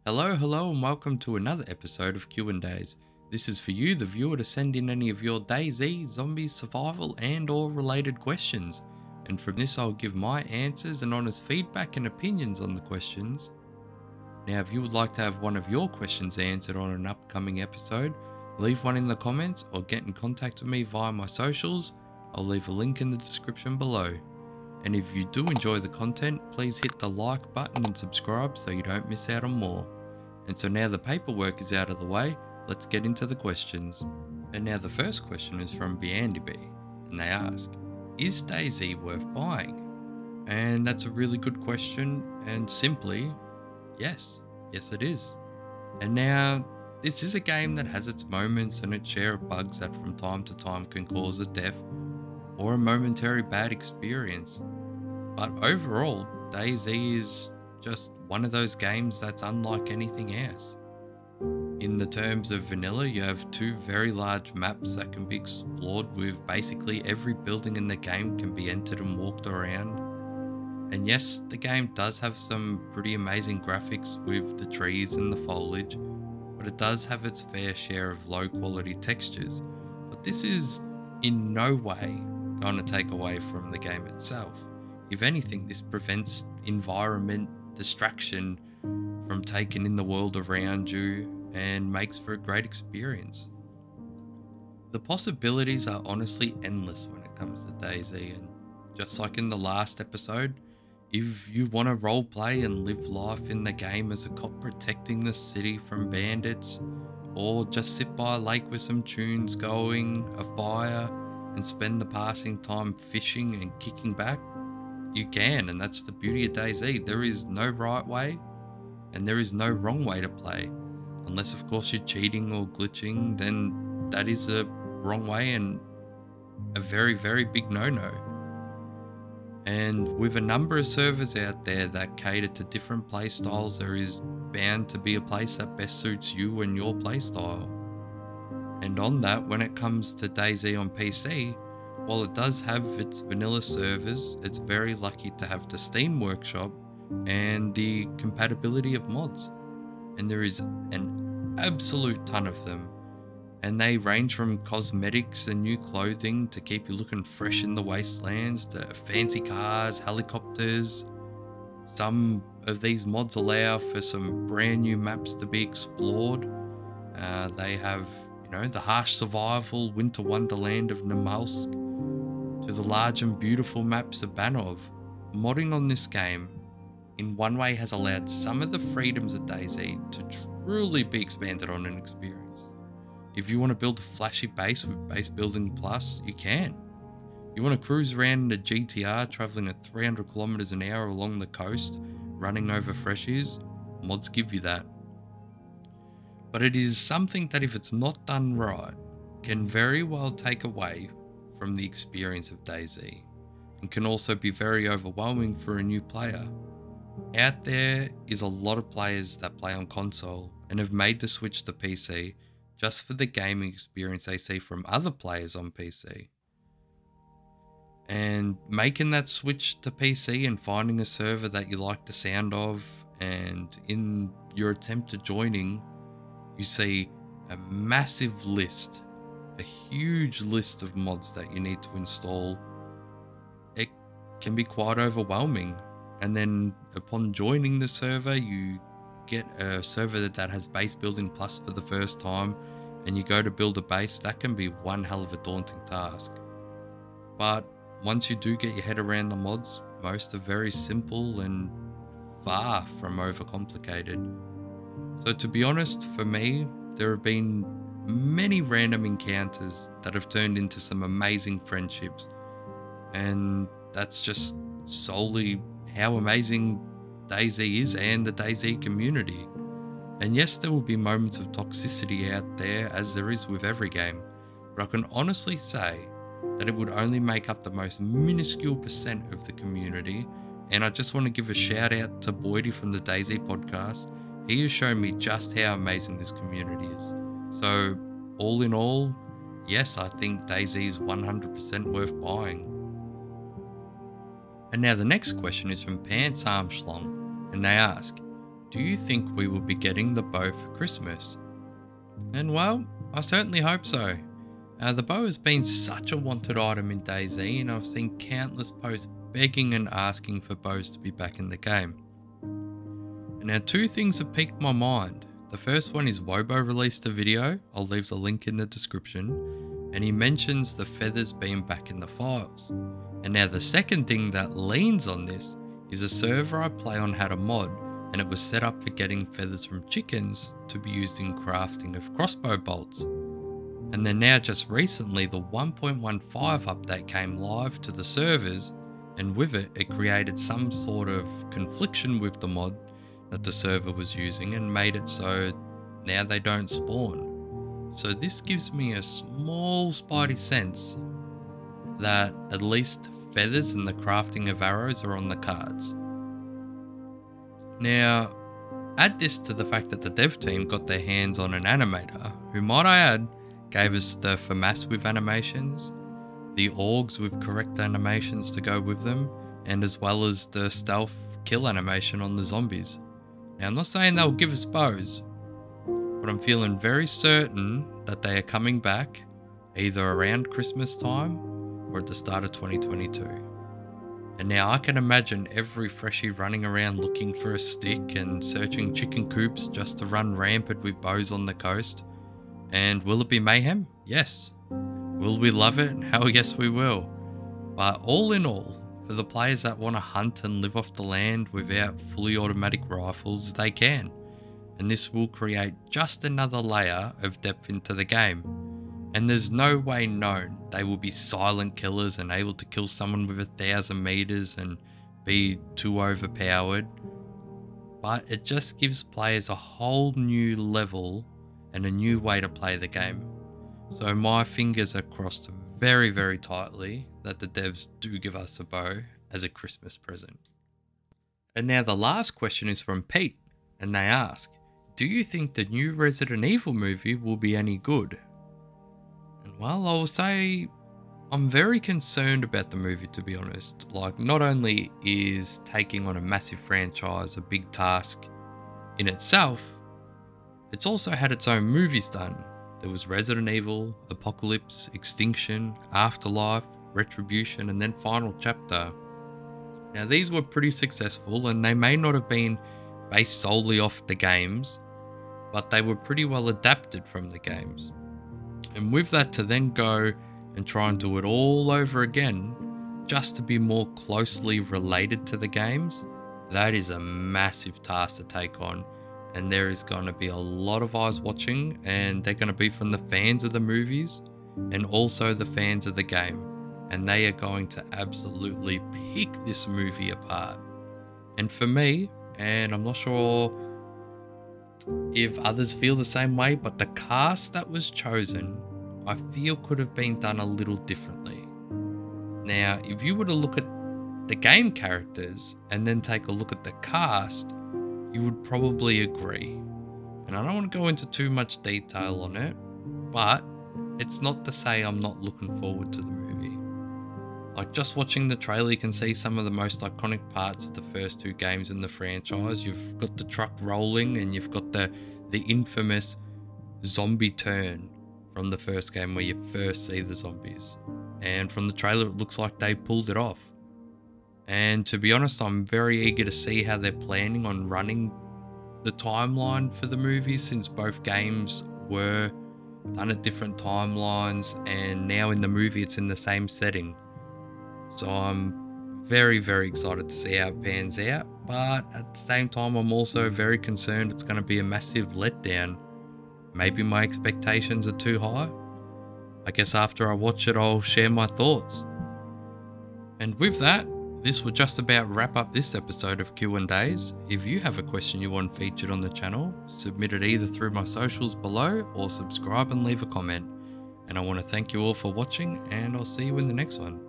Hello, and welcome to another episode of Q&A's. This is for you, the viewer, to send in any of your DayZ, zombie, survival, and or related questions. And from this, I'll give my answers and honest feedback and opinions on the questions. Now, if you would like to have one of your questions answered on an upcoming episode, leave one in the comments or get in contact with me via my socials. I'll leave a link in the description below. And if you do enjoy the content, please hit the like button and subscribe so you don't miss out on more. And so now the paperwork is out of the way, let's get into the questions. And now the first question is from BeandyB, and they ask, is DayZ worth buying? And that's a really good question, and simply, yes it is. And now, this is a game that has its moments and its share of bugs that from time to time can cause a death or a momentary bad experience. But overall, DayZ is just one of those games that's unlike anything else. In the terms of vanilla, you have two very large maps that can be explored with basically every building in the game can be entered and walked around. And yes, the game does have some pretty amazing graphics with the trees and the foliage, but it does have its fair share of low quality textures. But this is in no way going to take away from the game itself. If anything, this prevents environment distraction from taking in the world around you and makes for a great experience. The possibilities are honestly endless when it comes to DayZ, and just like in the last episode, if you want to roleplay and live life in the game as a cop protecting the city from bandits, or just sit by a lake with some tunes going, a fire, and spend the passing time fishing and kicking back, you can, and that's the beauty of DayZ. There is no right way and there is no wrong way to play, unless of course you're cheating or glitching, then that is a wrong way and a very big no-no. And with a number of servers out there that cater to different play styles, there is bound to be a place that best suits you and your play style. And on that, when it comes to DayZ on PC, while it does have its vanilla servers, it's very lucky to have the Steam Workshop and the compatibility of mods. And there is an absolute ton of them. And they range from cosmetics and new clothing to keep you looking fresh in the wastelands, to fancy cars, helicopters. Some of these mods allow for some brand new maps to be explored. They have, the harsh survival winter wonderland of Namalsk, to the large and beautiful maps of Banov. Modding on this game in one way has allowed some of the freedoms of DayZ to truly be expanded on and experienced. If you want to build a flashy base with Base Building Plus, you can. You want to cruise around in a GTR traveling at 300 kilometers an hour along the coast, running over freshies, mods give you that. But it is something that, if it's not done right, can very well take away from the experience of DayZ, and can also be very overwhelming for a new player. Out there is a lot of players that play on console and have made the switch to PC just for the gaming experience they see from other players on PC. And making that switch to PC and finding a server that you like the sound of, and in your attempt at joining, you see a massive list, a huge list of mods that you need to install. It can be quite overwhelming. And then upon joining the server, you get a server that has Base Building Plus for the first time, and you go to build a base. That can be one hell of a daunting task. But once you do get your head around the mods, most are very simple and far from overcomplicated. So to be honest, for me, there have been many random encounters that have turned into some amazing friendships, and that's just solely how amazing DayZ is and the DayZ community. And yes, there will be moments of toxicity out there, as there is with every game, but I can honestly say that it would only make up the most minuscule percent of the community. And I just want to give a shout out to Boydie from the DayZ podcast. He has shown me just how amazing this community is. So all in all, yes, I think DayZ is 100% worth buying. And now the next question is from Pants Armstrong, and they ask, do you think we will be getting the bow for Christmas? And well, I certainly hope so. The bow has been such a wanted item in DayZ, and I've seen countless posts begging and asking for bows to be back in the game. And now two things have piqued my mind. The first one is Wobo released a video, I'll leave the link in the description, and he mentions the feathers being back in the files. And now the second thing that leans on this is a server I play on had a mod, and it was set up for getting feathers from chickens to be used in crafting of crossbow bolts. And then now just recently the 1.15 update came live to the servers, and with it, it created some sort of confliction with the mod that the server was using and made it so now they don't spawn. So this gives me a small spidey sense that at least feathers and the crafting of arrows are on the cards. Now, add this to the fact that the dev team got their hands on an animator, who might I add, gave us the FAMAS with animations, the AUGs with correct animations to go with them, and as well as the stealth kill animation on the zombies. Now I'm not saying they'll give us bows, but I'm feeling very certain that they are coming back either around Christmas time or at the start of 2022. And now I can imagine every freshie running around looking for a stick and searching chicken coops just to run rampant with bows on the coast. And will it be mayhem? Yes. Will we love it? Hell yes we will. But all in all, for the players that want to hunt and live off the land without fully automatic rifles, they can. And this will create just another layer of depth into the game. And there's no way known they will be silent killers and able to kill someone with 1,000 meters and be too overpowered. But it just gives players a whole new level and a new way to play the game. So my fingers are crossed very, very tightly that the devs do give us a bow as a Christmas present. And now the last question is from Pete, and they ask, do you think the new Resident Evil movie will be any good? And well, I will say I'm very concerned about the movie, to be honest. Like, not only is taking on a massive franchise a big task in itself, it's also had its own movies done. There was Resident Evil, Apocalypse, Extinction, Afterlife, Retribution, and then Final Chapter. Now these were pretty successful, and they may not have been based solely off the games, but they were pretty well adapted from the games. And with that, to then go and try and do it all over again, just to be more closely related to the games, that is a massive task to take on. And there is going to be a lot of eyes watching, and they're going to be from the fans of the movies and also the fans of the game. And they are going to absolutely pick this movie apart. And for me, and I'm not sure if others feel the same way, but the cast that was chosen, I feel could have been done a little differently. Now, if you were to look at the game characters and then take a look at the cast, you would probably agree. And I don't want to go into too much detail on it, but it's not to say I'm not looking forward to the movie. Like, just watching the trailer, you can see some of the most iconic parts of the first two games in the franchise. You've got the truck rolling, and you've got the infamous zombie turn from the first game where you first see the zombies. And from the trailer, it looks like they pulled it off. And to be honest, I'm very eager to see how they're planning on running the timeline for the movie, since both games were done at different timelines, and now in the movie it's in the same setting. So I'm very, very excited to see how it pans out, but at the same time I'm also very concerned it's going to be a massive letdown. Maybe my expectations are too high. I guess after I watch it I'll share my thoughts. And with that, this will just about wrap up this episode of Q&Dayz. If you have a question you want featured on the channel, submit it either through my socials below or subscribe and leave a comment. And I want to thank you all for watching, and I'll see you in the next one.